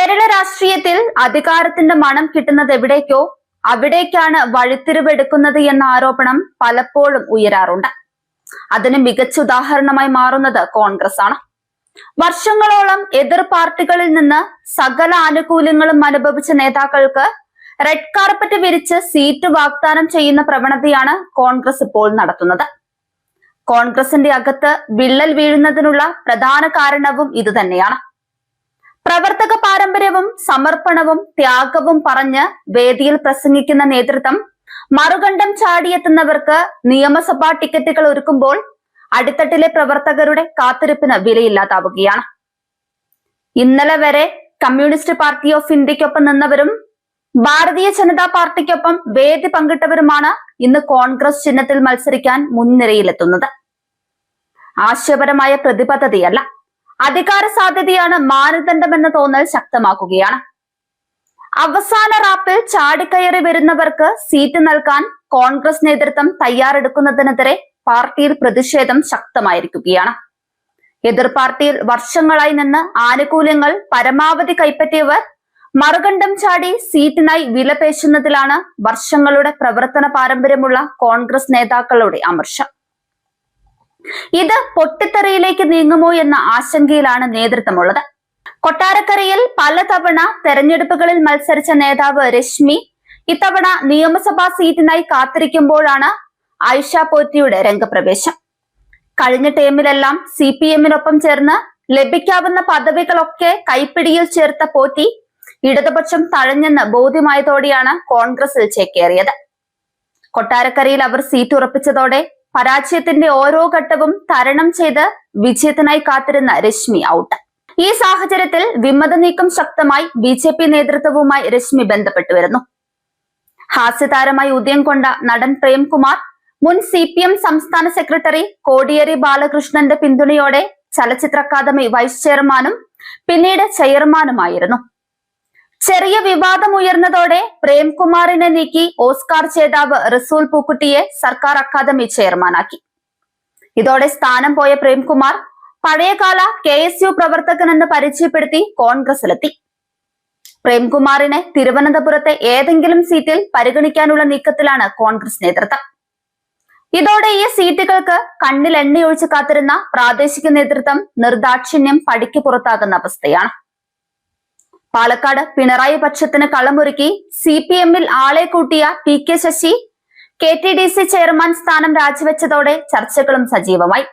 കേരള രാഷ്ട്രീയത്തിൽ അധികാരത്തിന്റെ മണം കിട്ടുന്നത് എവിടേക്കോ അവിടേക്കാണ് വഴിത്തിരിവെടുക്കുന്നത് എന്ന ആരോപണം പലപ്പോഴും ഉയരാറുണ്ട്. അതിന് മികച്ച ഉദാഹരണമായി മാറുന്നത് കോൺഗ്രസ് ആണ്. വർഷങ്ങളോളം എതിർ പാർട്ടികളിൽ നിന്ന് സകല ആനുകൂല്യങ്ങളും അനുഭവിച്ച നേതാക്കൾക്ക് റെഡ് കാർപ്പറ്റ് വിരിച്ച് സീറ്റ് വാഗ്ദാനം ചെയ്യുന്ന പ്രവണതയാണ് കോൺഗ്രസ് ഇപ്പോൾ നടത്തുന്നത്. കോൺഗ്രസിന്റെ അകത്ത് വിള്ളൽ വീഴുന്നതിനുള്ള പ്രധാന കാരണവും ഇതുതന്നെയാണ്. പ്രവർത്തക പാരമ്പര്യവും സമർപ്പണവും ത്യാഗവും പറഞ്ഞ് വേദിയിൽ പ്രസംഗിക്കുന്ന നേതൃത്വം മറുകണ്ഠം ചാടിയെത്തുന്നവർക്ക് നിയമസഭാ ടിക്കറ്റുകൾ ഒരുക്കുമ്പോൾ അടിത്തട്ടിലെ പ്രവർത്തകരുടെ കാത്തിരിപ്പിന് വിലയില്ലാതാവുകയാണ്. ഇന്നലെ വരെ communist party of ഇന്ത്യക്കൊപ്പം നിന്നവരും Bharatiya Janata പാർട്ടിക്കൊപ്പം വേദി പങ്കിട്ടവരുമാണ് ഇന്ന് കോൺഗ്രസ് ചിഹ്നത്തിൽ മത്സരിക്കാൻ മുൻനിരയിലെത്തുന്നത്. ആശയപരമായ പ്രതിബദ്ധതയല്ല, അധികാര സാധ്യതയാണ് മാനദണ്ഡമെന്ന തോന്നൽ ശക്തമാക്കുകയാണ്. അവസാന റാപ്പിൽ ചാടിക്കയറി വരുന്നവർക്ക് സീറ്റ് നൽകാൻ കോൺഗ്രസ് നേതൃത്വം തയ്യാറെടുക്കുന്നതിനെതിരെ പാർട്ടിയിൽ പ്രതിഷേധം ശക്തമായിരിക്കുകയാണ്. എതിർ പാർട്ടിയിൽ വർഷങ്ങളായി നിന്ന് ആനുകൂല്യങ്ങൾ പരമാവധി കൈപ്പറ്റിയവർ മറുകണ്ഠം ചാടി സീറ്റിനായി വിലപേശുന്നതിലാണ് വർഷങ്ങളുടെ പ്രവർത്തന പാരമ്പര്യമുള്ള കോൺഗ്രസ് നേതാക്കളുടെ അമർഷം. ഇത് പൊട്ടിത്തെറിയിലേക്ക് നീങ്ങുമോ എന്ന ആശങ്കയിലാണ് നേതൃത്വമുള്ളത്. കൊട്ടാരക്കരയിൽ പലതവണ തെരഞ്ഞെടുപ്പുകളിൽ മത്സരിച്ച നേതാവ് രശ്മി ഇത്തവണ നിയമസഭാ സീറ്റിനായി കാത്തിരിക്കുമ്പോഴാണ് ആയിഷ പോറ്റിയുടെ രംഗപ്രവേശം. കഴിഞ്ഞ ടേമിലെല്ലാം CPM-നൊപ്പം ചേർന്ന് ലഭിക്കാവുന്ന പദവികളൊക്കെ കൈപ്പിടിയിൽ ചേർത്ത പോറ്റി ഇടതുപക്ഷം തഴഞ്ഞെന്ന് ബോധ്യമായതോടെയാണ് കോൺഗ്രസിൽ ചേക്കേറിയത്. കൊട്ടാരക്കരയിൽ അവർ സീറ്റ് ഉറപ്പിച്ചതോടെ പരാജയത്തിന്റെ ഓരോ ഘട്ടവും തരണം ചെയ്ത് വിജയത്തിനായി കാത്തിരുന്ന രശ്മി ഔട്ട്. ഈ സാഹചര്യത്തിൽ വിമത നീക്കം ശക്തമായി BJP നേതൃത്വവുമായി രശ്മി ബന്ധപ്പെട്ടു വരുന്നു. ഹാസ്യതാരമായി ഉദയം കൊണ്ട നടൻ പ്രേംകുമാർ മുൻ CPM സംസ്ഥാന സെക്രട്ടറി കോടിയേരി ബാലകൃഷ്ണന്റെ പിന്തുണയോടെ ചലച്ചിത്ര അക്കാദമി വൈസ് ചെയർമാനും പിന്നീട് ചെയർമാനുമായിരുന്നു. ചെറിയ വിവാദം ഉയർന്നതോടെ പ്രേംകുമാറിനെ നീക്കി ഓസ്കാർ ജേതാവ് റസൂൽ പൂക്കുട്ടിയെ സർക്കാർ അക്കാദമി ചെയർമാനാക്കി. ഇതോടെ സ്ഥാനം പോയ പ്രേംകുമാർ പഴയകാല KSU പ്രവർത്തകനെന്ന് പരിചയപ്പെടുത്തി കോൺഗ്രസിലെത്തി. പ്രേംകുമാറിനെ തിരുവനന്തപുരത്തെ ഏതെങ്കിലും സീറ്റിൽ പരിഗണിക്കാനുള്ള നീക്കത്തിലാണ് കോൺഗ്രസ് നേതൃത്വം. ഇതോടെ ഈ സീറ്റുകൾക്ക് കണ്ണിൽ എണ്ണയൊഴിച്ച് കാത്തിരുന്ന പ്രാദേശിക നേതൃത്വം നിർദാക്ഷിണ്യം പടിക്ക് പുറത്താകുന്ന അവസ്ഥയാണ്. പാലക്കാട് പിണറായി പക്ഷത്തിന് കളമൊരുക്കി CPM-ൽ ആളെ കൂട്ടിയ PK ശശി KTDC ചെയർമാൻ സ്ഥാനം രാജിവെച്ചതോടെ ചർച്ചകളും സജീവമായി.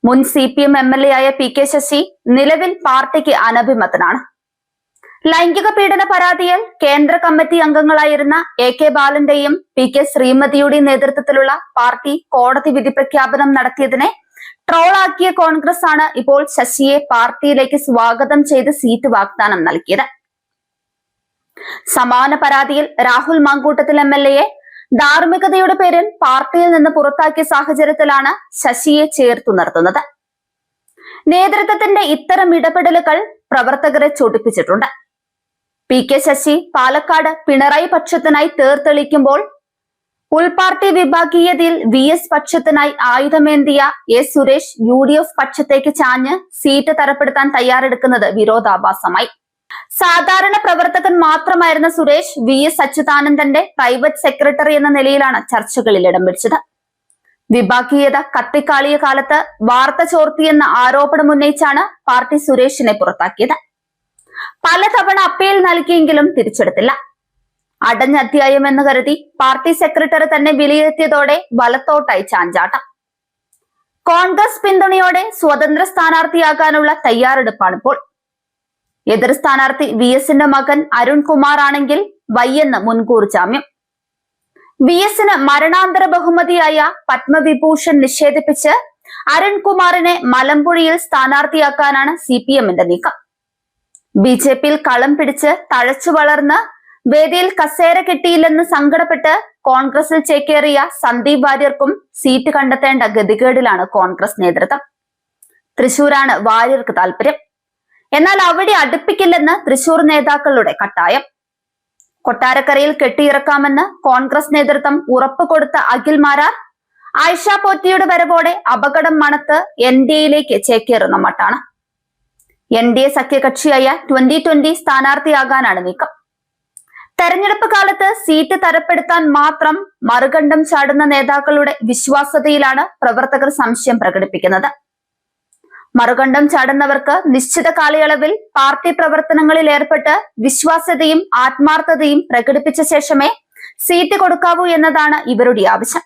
മുൻ CPM MLA ആയ PK ശശി നിലവിൽ പാർട്ടിക്ക് അനഭിമതനാണ്. ലൈംഗിക പീഡന പരാതിയിൽ കേന്ദ്ര കമ്മിറ്റി അംഗങ്ങളായിരുന്ന AK ബാലന്റെയും PK ശ്രീമതിയുടെയും നേതൃത്വത്തിലുള്ള പാർട്ടി കോടതി വിധി പ്രഖ്യാപനം നടത്തിയതിനെ ട്രോളാക്കിയ കോൺഗ്രസ് ആണ് ഇപ്പോൾ ശശിയെ പാർട്ടിയിലേക്ക് സ്വാഗതം ചെയ്ത് സീറ്റ് വാഗ്ദാനം നൽകിയത്. സമാന പരാതിയിൽ രാഹുൽ മാങ്കൂട്ടത്തിൽ MLA ധാർമ്മികതയുടെ പേരിൽ പാർട്ടിയിൽ നിന്ന് പുറത്താക്കിയ സാഹചര്യത്തിലാണ് ശശിയെ ചേർത്തു നിർത്തുന്നത്. നേതൃത്വത്തിന്റെ ഇത്തരം ഇടപെടലുകൾ പ്രവർത്തകരെ ചൊടിപ്പിച്ചിട്ടുണ്ട്. PK ശശി പാലക്കാട് പിണറായി പക്ഷത്തിനായി തേർത്തെളിക്കുമ്പോൾ ഉൾപാർട്ടി വിഭാഗീയതയിൽ VS പക്ഷത്തിനായി ആയുധമേന്തിയ A സുരേഷ് UDF പക്ഷത്തേക്ക് ചാഞ്ഞ് സീറ്റ് തരപ്പെടുത്താൻ തയ്യാറെടുക്കുന്നത് വിരോധാഭാസമായി. സാധാരണ പ്രവർത്തകൻ മാത്രമായിരുന്ന സുരേഷ് VS അച്യുതാനന്ദന്റെ പ്രൈവറ്റ് സെക്രട്ടറി എന്ന നിലയിലാണ് ചർച്ചകളിൽ ഇടം പിടിച്ചത്. വിഭാഗീയത കത്തിക്കാളിയ കാലത്ത് വാർത്ത ചോർത്തിയെന്ന ആരോപണം ഉന്നയിച്ചാണ് പാർട്ടി സുരേഷിനെ പുറത്താക്കിയത്. പലതവണ അപ്പീൽ നൽകിയെങ്കിലും തിരിച്ചെടുത്തില്ല. അടഞ്ഞ അധ്യായം എന്ന് കരുതി പാർട്ടി സെക്രട്ടറി തന്നെ വിലയിരുത്തിയതോടെ വലത്തോട്ടായി ചാഞ്ചാട്ടം. കോൺഗ്രസ് പിന്തുണയോടെ സ്വതന്ത്ര സ്ഥാനാർത്ഥിയാകാനുള്ള തയ്യാറെടുപ്പാണിപ്പോൾ. എതിർ സ്ഥാനാർത്ഥി VS-ന്റെ മകൻ അരുൺകുമാർ ആണെങ്കിൽ വയ്യെന്ന് മുൻകൂർ ജാമ്യം. VS-ന് മരണാന്തര ബഹുമതിയായ പത്മവിഭൂഷൺ നിഷേധിപ്പിച്ച് അരുൺകുമാറിനെ മലമ്പുഴയിൽ സ്ഥാനാർത്ഥിയാക്കാനാണ് CPM-ന്റെ നീക്കം. BJP-യിൽ കളം പിടിച്ച് തഴച്ചു വളർന്ന് വേദിയിൽ കസേര കിട്ടിയില്ലെന്ന് സങ്കടപ്പെട്ട് കോൺഗ്രസിൽ ചേക്കേറിയ സന്ദീപ് വാര്യർക്കും സീറ്റ് കണ്ടെത്തേണ്ട ഗതികേടിലാണ് കോൺഗ്രസ് നേതൃത്വം. തൃശൂരാണ് വാര്യർക്ക് താല്പര്യം. എന്നാൽ അവിടെ അടുപ്പിക്കില്ലെന്ന് തൃശൂർ നേതാക്കളുടെ കട്ടായം. കൊട്ടാരക്കരയിൽ കെട്ടിയിറക്കാമെന്ന് കോൺഗ്രസ് നേതൃത്വം ഉറപ്പുകൊടുത്ത അഖിൽ മാരാർ ആയിഷ പോറ്റിയുടെ വരവോടെ അപകടം മണത്ത് NDAയിലേക്ക് ചേക്കേറുന്ന മട്ടാണ്. NDA സഖ്യകക്ഷിയായ 2020 സ്ഥാനാർത്ഥിയാകാനാണ് നീക്കം. തെരഞ്ഞെടുപ്പ് കാലത്ത് സീറ്റ് തരപ്പെടുത്താൻ മാത്രം മറുകണ്ഠം ചാടുന്ന നേതാക്കളുടെ വിശ്വാസ്യതയിലാണ് പ്രവർത്തകർ സംശയം പ്രകടിപ്പിക്കുന്നത്. മറുകണ്ഠം ചാടുന്നവർക്ക് നിശ്ചിത കാലയളവിൽ പാർട്ടി പ്രവർത്തനങ്ങളിൽ ഏർപ്പെട്ട് വിശ്വാസ്യതയും ആത്മാർത്ഥതയും പ്രകടിപ്പിച്ച ശേഷമേ സീറ്റ് കൊടുക്കാവൂ എന്നതാണ് ഇവരുടെ ആവശ്യം.